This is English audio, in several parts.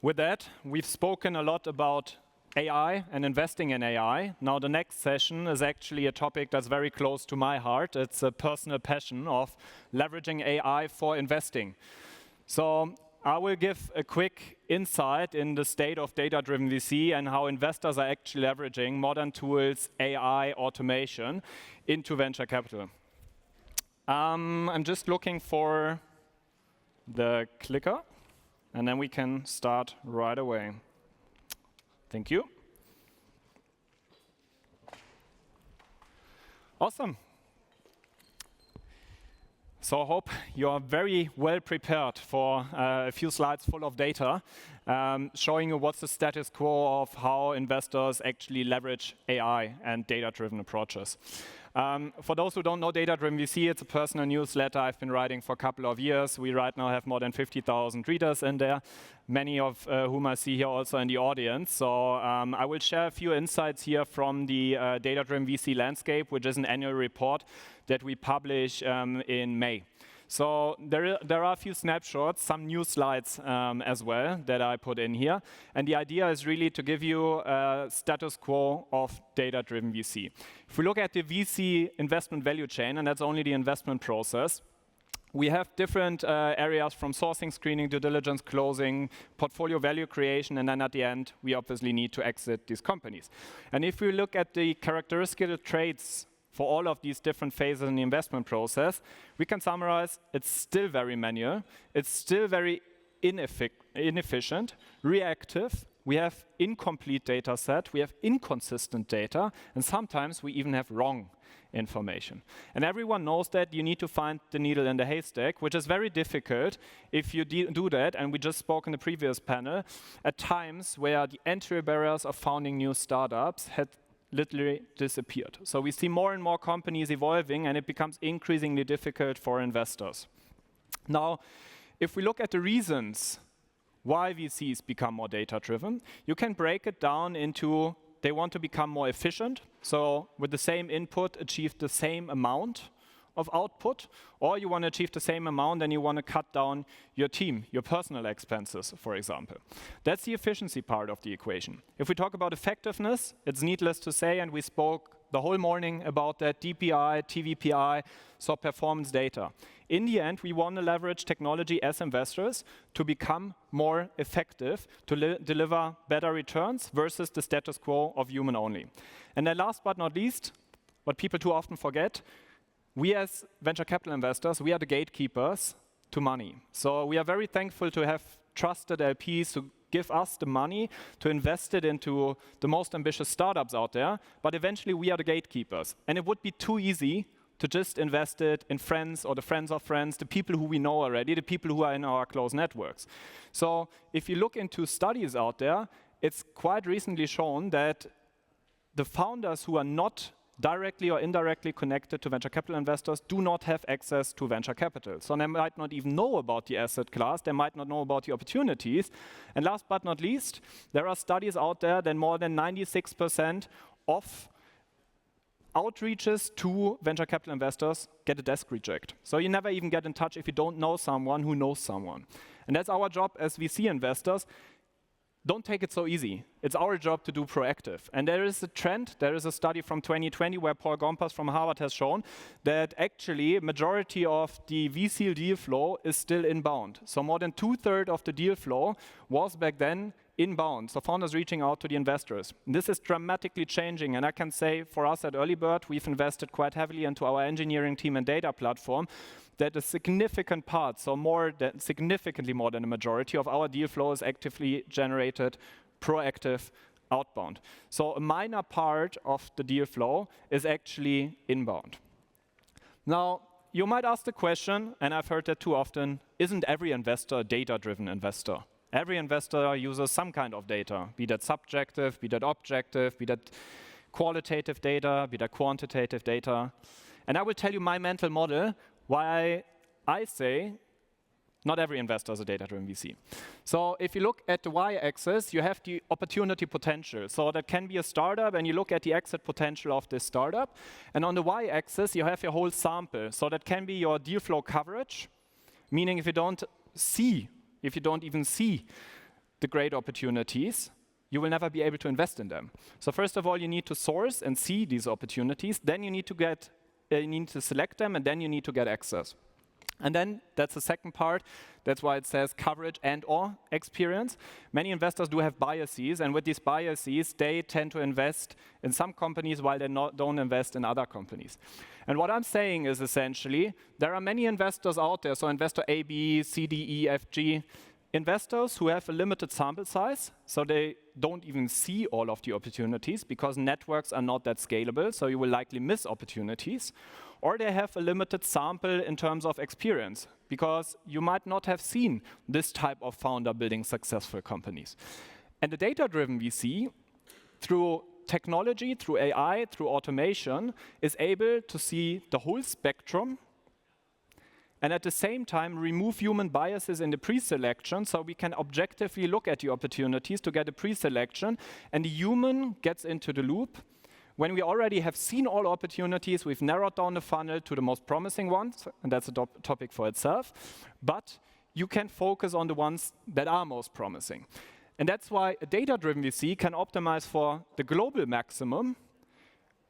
with that, we've spoken a lot about AI and investing in AI. Now the next session is actually a topic that's very close to my heart. It's a personal passion of leveraging AI for investing. So I will give a quick insight in the state of data-driven VC and how investors are actually leveraging modern tools, AI, automation into venture capital. I'm just looking for the clicker, and then we can start right away. Thank you. Awesome. So I hope you are very well prepared for a few slides full of data, showing you what's the status quo of how investors actually leverage AI and data-driven approaches. For those who don't know data-driven VC, it's a personal newsletter I've been writing for a couple of years. We right now have more than 50,000 readers in there, many of whom I see here also in the audience. So I will share a few insights here from the data-driven VC landscape, which is an annual report that we publish in May. So there are a few snapshots, some new slides as well that I put in here. And the idea is really to give you a status quo of data-driven VC. If we look at the VC investment value chain, and that's only the investment process, we have different areas from sourcing, screening, due diligence, closing, portfolio value creation, and then at the end, we obviously need to exit these companies. And if we look at the characteristic traits for all of these different phases in the investment process, we can summarize it's still very manual, it's still very inefficient, reactive, we have incomplete data set, we have inconsistent data, and sometimes we even have wrong information. And everyone knows that you need to find the needle in the haystack, which is very difficult if you do that, and we just spoke in the previous panel, at times where the entry barriers of founding new startups had literally disappeared. So we see more and more companies evolving, and it becomes increasingly difficult for investors. Now, if we look at the reasons why VCs become more data-driven, you can break it down into they want to become more efficient, so with the same input, achieve the same amount of output, or you want to achieve the same amount and you want to cut down your team, your personal expenses, for example. That's the efficiency part of the equation. If we talk about effectiveness, it's needless to say, and we spoke the whole morning about that DPI, TVPI, so performance data. In the end, we want to leverage technology as investors to become more effective, to deliver better returns versus the status quo of human only. And then last but not least, what people too often forget, we as venture capital investors, we are the gatekeepers to money. So we are very thankful to have trusted LPs to give us the money to invest it into the most ambitious startups out there, but eventually we are the gatekeepers. And it would be too easy to just invest it in friends or the friends of friends, the people who we know already, the people who are in our close networks. So if you look into studies out there, it's quite recently shown that the founders who are not directly or indirectly connected to venture capital investors do not have access to venture capital. So they might not even know about the asset class, they might not know about the opportunities. And last but not least, there are studies out there that more than 96% of outreaches to venture capital investors get a desk reject. So you never even get in touch if you don't know someone who knows someone. And that's our job as VC investors. Don't take it so easy. It's our job to do proactive. And there is a trend, there is a study from 2020 where Paul Gompas from Harvard has shown that actually majority of the VC deal flow is still inbound. So more than 2/3 of the deal flow was back then inbound, so founders reaching out to the investors. And this is dramatically changing, and I can say for us at Earlybird, we've invested quite heavily into our engineering team and data platform, that a significant part, so significantly more than a majority of our deal flow is actively generated proactive outbound. So a minor part of the deal flow is actually inbound. Now, you might ask the question, and I've heard that too often, isn't every investor a data-driven investor? Every investor uses some kind of data, be that subjective, be that objective, be that qualitative data, be that quantitative data. And I will tell you my mental model why I say not every investor is a data-driven VC. So if you look at the y-axis, you have the opportunity potential. So that can be a startup, and you look at the exit potential of this startup. And on the y-axis, you have your whole sample. So that can be your deal flow coverage, meaning if you don't even see the great opportunities, you will never be able to invest in them. So first of all, you need to source and see these opportunities. Then you need to select them, and then you need to get access. And then that's the second part. That's why it says coverage and/or experience. Many investors do have biases, and with these biases, they tend to invest in some companies while they don't invest in other companies. And what I'm saying is essentially, there are many investors out there, so investor A, B, C, D, E, F, G, investors who have a limited sample size, so they don't even see all of the opportunities because networks are not that scalable, so you will likely miss opportunities. Or they have a limited sample in terms of experience, because you might not have seen this type of founder building successful companies. And the data-driven VC, through technology, through AI, through automation, is able to see the whole spectrum and at the same time remove human biases in the pre-selection, so we can objectively look at the opportunities to get a pre-selection, and the human gets into the loop. When we already have seen all opportunities, we've narrowed down the funnel to the most promising ones, and that's a topic for itself, but you can focus on the ones that are most promising. And that's why a data-driven VC can optimize for the global maximum,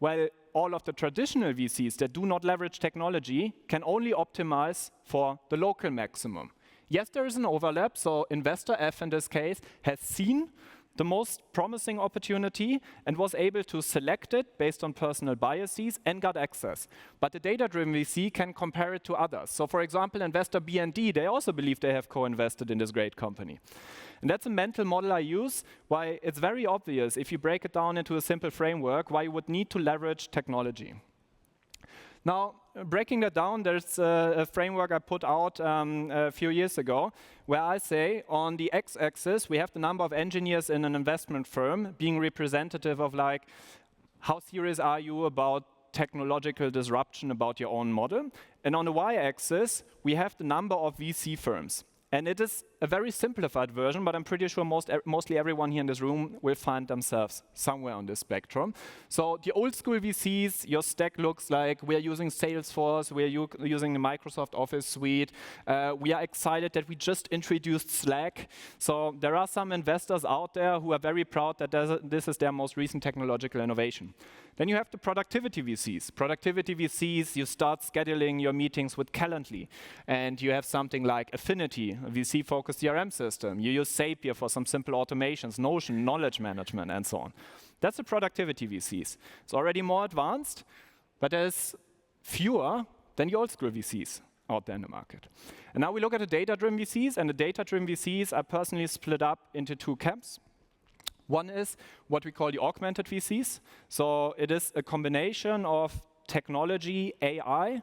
while all of the traditional VCs that do not leverage technology can only optimize for the local maximum. Yes, there is an overlap, so investor F in this case has seen the most promising opportunity and was able to select it based on personal biases and got access. But the data-driven VC can compare it to others. So for example, investor B and D, they also believe they have co-invested in this great company. And that's a mental model I use, why it's very obvious, if you break it down into a simple framework, why you would need to leverage technology. Now, breaking that down, there's a framework I put out a few years ago, where I say on the x-axis, we have the number of engineers in an investment firm being representative of like, how serious are you about technological disruption about your own model? And on the y-axis, we have the number of VC firms. And it is a very simplified version, but I'm pretty sure mostly everyone here in this room will find themselves somewhere on this spectrum. So the old school VCs, your stack looks like we're using Salesforce, we're using the Microsoft Office suite. We are excited that we just introduced Slack. So there are some investors out there who are very proud that this is their most recent technological innovation. Then you have the productivity VCs. Productivity VCs, you start scheduling your meetings with Calendly. And you have something like Affinity, a VC-focused CRM system. You use Zapier for some simple automations, Notion, knowledge management, and so on. That's the productivity VCs. It's already more advanced, but there's fewer than the old school VCs out there in the market. And now we look at the data-driven VCs, and the data-driven VCs are personally split up into two camps. One is what we call the augmented VCs. So it is a combination of technology, AI,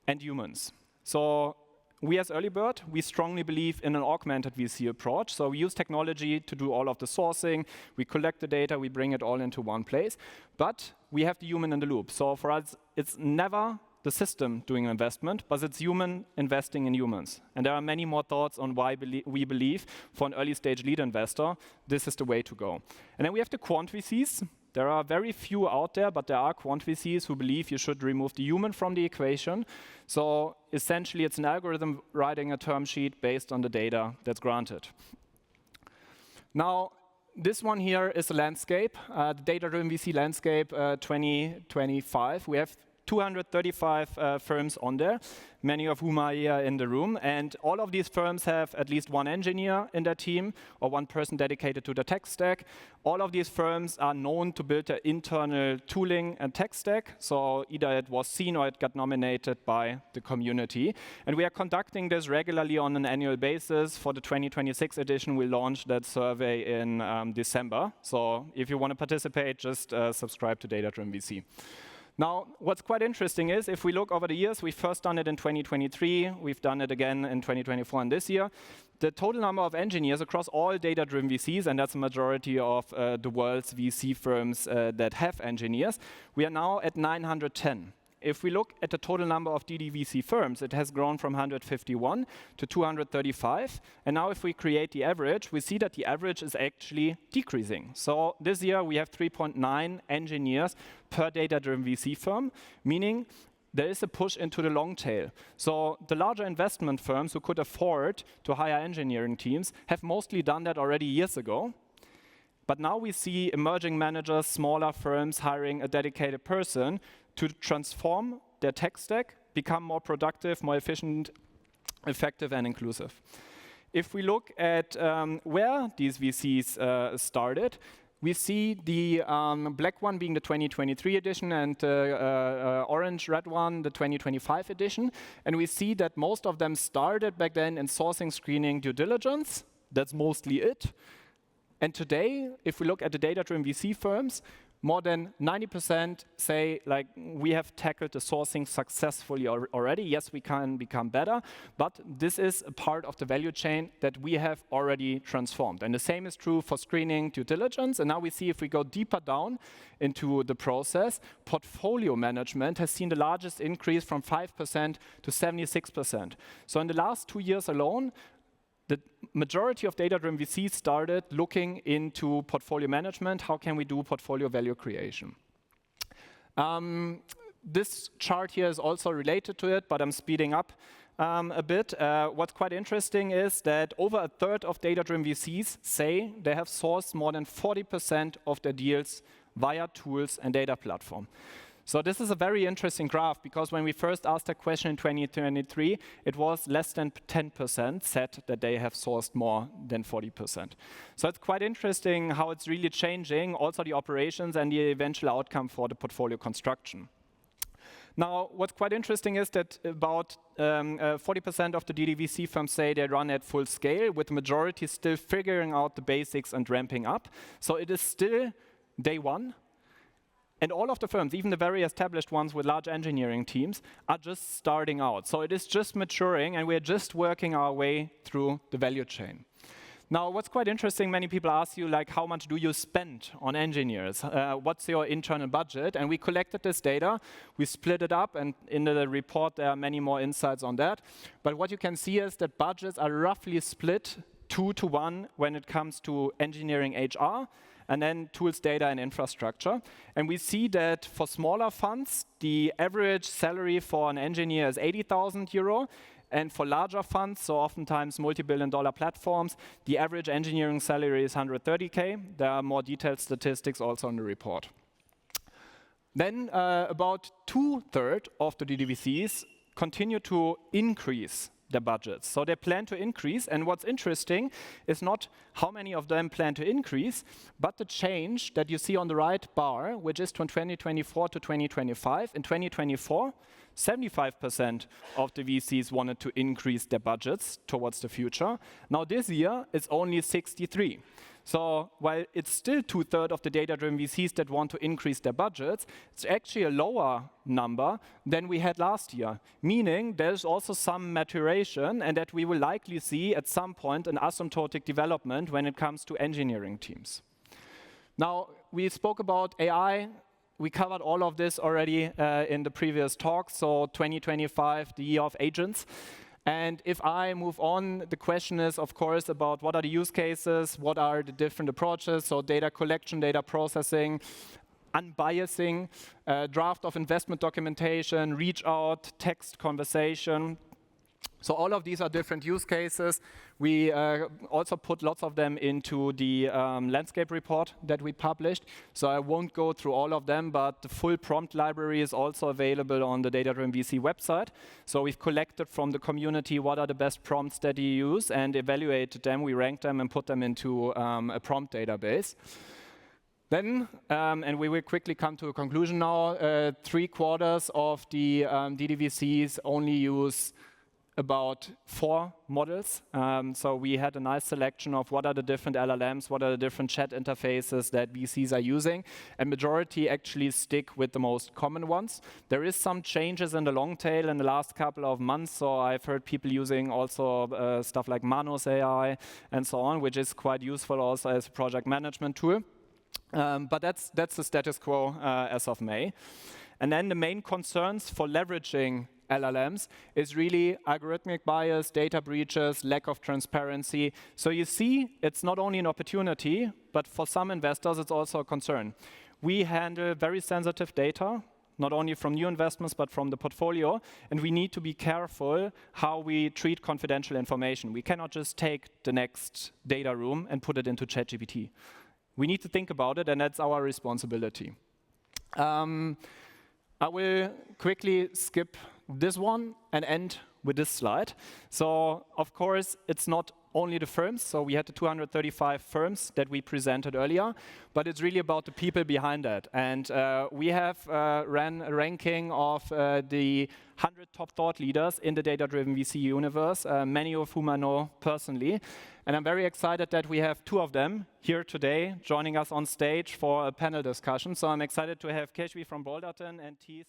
and humans. So we as Earlybird, we strongly believe in an augmented VC approach. So we use technology to do all of the sourcing. We collect the data, we bring it all into one place. But we have the human in the loop. So for us, it's never the system doing an investment, but it's human investing in humans. And there are many more thoughts on why we believe for an early stage lead investor, this is the way to go. And then we have the quant VCs. There are very few out there, but there are quant VCs who believe you should remove the human from the equation. So essentially, it's an algorithm writing a term sheet based on the data that's granted. Now, this one here is a landscape, the data-driven VC landscape 2025. We have 235 firms on there, many of whom are here in the room. And all of these firms have at least one engineer in their team or one person dedicated to the tech stack. All of these firms are known to build their internal tooling and tech stack. So either it was seen or it got nominated by the community. And we are conducting this regularly on an annual basis. For the 2026 edition, we launched that survey in December. So if you want to participate, just subscribe to Data-Driven VC. Now, what's quite interesting is, if we look over the years, we've first done it in 2023, we've done it again in 2024 and this year. The total number of engineers across all data-driven VCs, and that's the majority of the world's VC firms that have engineers, we are now at 910. If we look at the total number of DDVC firms, it has grown from 151 to 235. And now if we create the average, we see that the average is actually decreasing. So this year we have 3.9 engineers per data-driven VC firm, meaning there is a push into the long tail. So the larger investment firms who could afford to hire engineering teams have mostly done that already years ago. But now we see emerging managers, smaller firms hiring a dedicated person to transform their tech stack, become more productive, more efficient, effective, and inclusive. If we look at where these VCs started, we see the black one being the 2023 edition and the orange-red one, the 2025 edition. And we see that most of them started back then in sourcing, screening, due diligence. That's mostly it. And today, if we look at the data-driven VC firms, more than 90% say, like, we have tackled the sourcing successfully already. Yes, we can become better, but this is a part of the value chain that we have already transformed. And the same is true for screening, due diligence. And now we see if we go deeper down into the process, portfolio management has seen the largest increase from 5% to 76%. So in the last 2 years alone, the majority of data-driven VCs started looking into portfolio management. How can we do portfolio value creation? This chart here is also related to it, but I'm speeding up a bit. What's quite interesting is that over a third of data-driven VCs say they have sourced more than 40% of their deals via tools and data platform. So this is a very interesting graph, because when we first asked that question in 2023, it was less than 10% said that they have sourced more than 40%. So it's quite interesting how it's really changing, also the operations and the eventual outcome for the portfolio construction. Now, what's quite interesting is that about 40% of the DDVC firms say they run at full scale, with the majority still figuring out the basics and ramping up. So it is still day one. And all of the firms, even the very established ones with large engineering teams, are just starting out. So it is just maturing, and we're just working our way through the value chain. Now, what's quite interesting, many people ask you, like, how much do you spend on engineers? What's your internal budget? And we collected this data, we split it up, and in the report there are many more insights on that. But what you can see is that budgets are roughly split 2-to-1 when it comes to engineering HR, and then tools, data, and infrastructure. And we see that for smaller funds, the average salary for an engineer is 80,000 euro. And for larger funds, so oftentimes multi-billion-dollar platforms, the average engineering salary is 130K. There are more detailed statistics also in the report. Then about 2/3 of the DDVCs continue to increase their budgets. So they plan to increase, and what's interesting is not how many of them plan to increase, but the change that you see on the right bar, which is from 2024 to 2025. In 2024, 75% of the VCs wanted to increase their budgets towards the future. Now this year, it's only 63%. So while it's still 2/3 of the data-driven VCs that want to increase their budgets, it's actually a lower number than we had last year, meaning there's also some maturation, and that we will likely see at some point an asymptotic development when it comes to engineering teams. Now, we spoke about AI. We covered all of this already in the previous talk, so 2025, the year of agents. And if I move on, the question is, of course, about what are the use cases, what are the different approaches, so data collection, data processing, unbiasing, draft of investment documentation, reach out, text conversation. So all of these are different use cases. We also put lots of them into the landscape report that we published. So I won't go through all of them, but the full prompt library is also available on the Data-Driven VC website. So we've collected from the community what are the best prompts that you use and evaluated them. We ranked them and put them into a prompt database. Then, and we will quickly come to a conclusion now, 3/4 of the DDVCs only use about 4 models. So we had a nice selection of what are the different LLMs, what are the different chat interfaces that VCs are using, and majority actually stick with the most common ones. There is some changes in the long tail in the last couple of months, so I've heard people using also stuff like Manus AI and so on, which is quite useful also as a project management tool. But that's the status quo as of May. And then the main concerns for leveraging LLMs is really algorithmic bias, data breaches, lack of transparency. So you see, it's not only an opportunity, but for some investors, it's also a concern. We handle very sensitive data, not only from new investments, but from the portfolio. And we need to be careful how we treat confidential information. We cannot just take the next data room and put it into ChatGPT. We need to think about it, and that's our responsibility. I will quickly skip this one and end with this slide. So, of course, it's not only the firms. So we had the 235 firms that we presented earlier, but it's really about the people behind that. And we have ran a ranking of the 100 top thought leaders in the data-driven VC universe, many of whom I know personally. And I'm very excited that we have 2 of them here today joining us on stage for a panel discussion. So I'm excited to have Keshvi from Boulderton and Tees